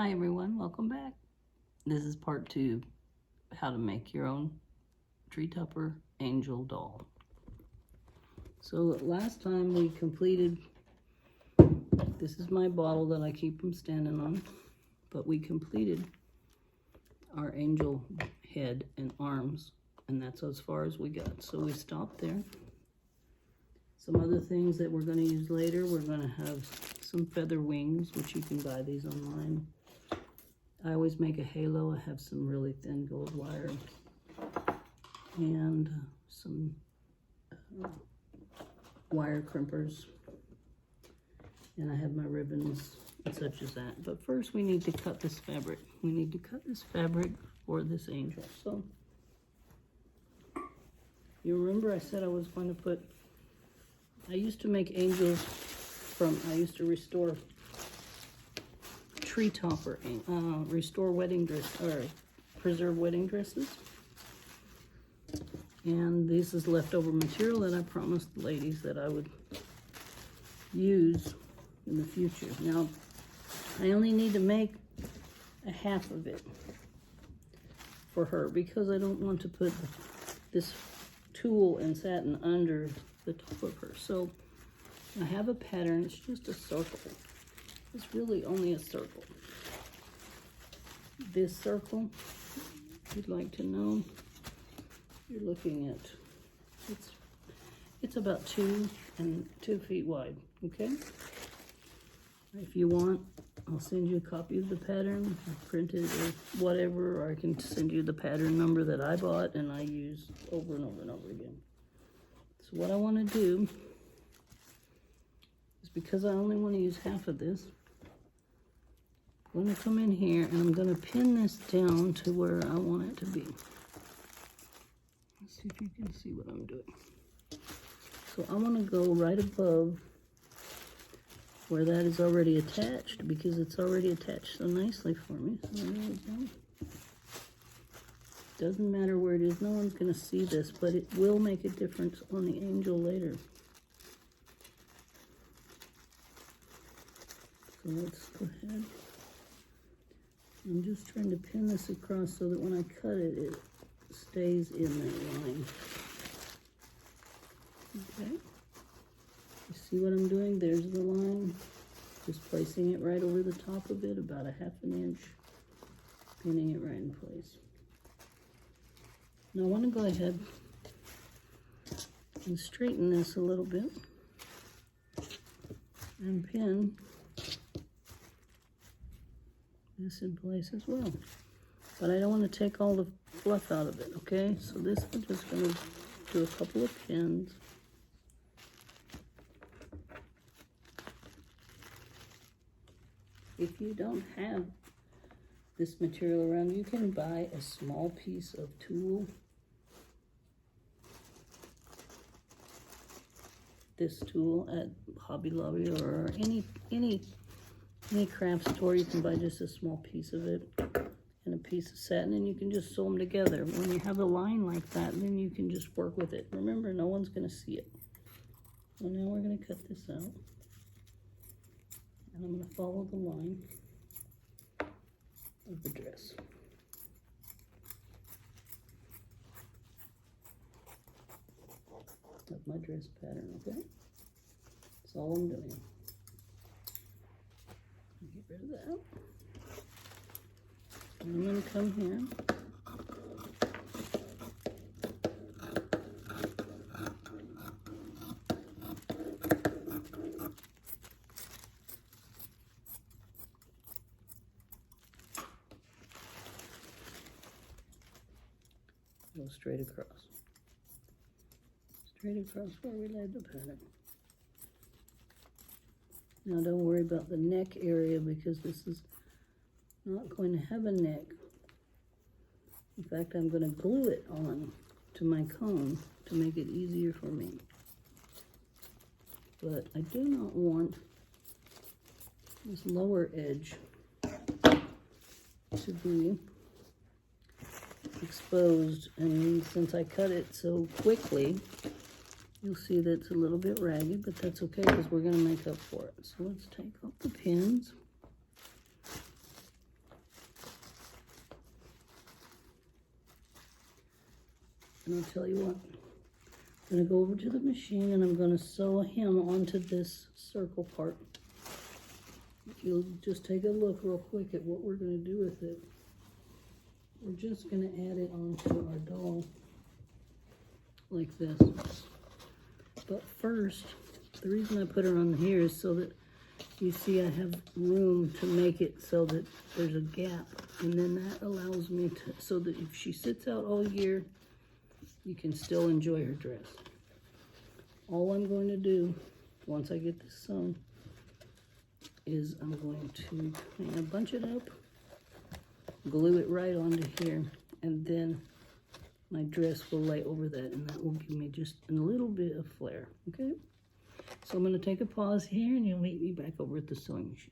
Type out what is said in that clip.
Hi everyone, welcome back. This is part 2, how to make your own tree topper angel doll. So last time we completed, this is my bottle that I keep them standing on, but we completed our angel head and arms, and that's as far as we got. So we stopped there. Some other things that we're going to use later, we're going to have some feather wings, which you can buy these online. I always make a halo. I have some really thin gold wire and some wire crimpers, and I have my ribbons and such as that. But first we need to cut this fabric. We need to cut this fabric for this angel. So you remember I said I was going to put, I used to make angels from, I used to restore tree topper, restore wedding dress, or preserve wedding dresses. And this is leftover material that I promised the ladies that I would use in the future. Now, I only need to make a half of it for her because I don't want to put this tulle and satin under the top of her. So I have a pattern, it's just a circle. It's really only a circle. This circle, if you'd like to know, you're looking at, it's about 2 feet wide, okay? If you want, I'll send you a copy of the pattern, printed or whatever, or I can send you the pattern number that I bought and I use over and over and over again. So what I want to do is, because I only want to use half of this, I'm going to come in here and I'm going to pin this down to where I want it to be. Let's see if you can see what I'm doing. So I want to go right above where that is already attached, because it's already attached so nicely for me. So there we go. Doesn't matter where it is, no one's going to see this, but it will make a difference on the angel later. So let's go ahead. I'm just trying to pin this across so that when I cut it, it stays in that line. Okay. You see what I'm doing? There's the line. Just placing it right over the top of it, about a ½ inch, pinning it right in place. Now I want to go ahead and straighten this a little bit and pin this in place as well. But I don't want to take all the fluff out of it, okay? So this, I'm just going to do a couple of pins. If you don't have this material around, you can buy a small piece of tulle. This tulle at Hobby Lobby or any craft store, you can buy just a small piece of it and a piece of satin, and you can just sew them together. When you have a line like that, then you can just work with it. Remember, no one's going to see it. So now we're going to cut this out, and I'm going to follow the line of the dress. Of my dress pattern, okay? That's all I'm doing. Get rid of that. And I'm going to come here. Go straight across. Straight across where we laid the pattern. Now don't worry about the neck area, because this is not going to have a neck. In fact, I'm going to glue it on to my cone to make it easier for me. But I do not want this lower edge to be exposed, and since I cut it so quickly, you'll see that it's a little bit ragged, but that's okay because we're going to make up for it. So let's take off the pins. And I'll tell you what, I'm gonna go over to the machine and I'm gonna sew a hem onto this circle part. You'll just take a look real quick at what we're gonna do with it. We're just gonna add it onto our doll like this. But first, the reason I put her on here is so that you see I have room to make it so that there's a gap. And then that allows me to, so that if she sits out all year, you can still enjoy her dress. All I'm going to do, once I get this sewn, is I'm going to kind of bunch it up, glue it right onto here, and then my dress will lay over that, and that will give me just a little bit of flair, okay? So I'm going to take a pause here, and you'll meet me back over at the sewing machine.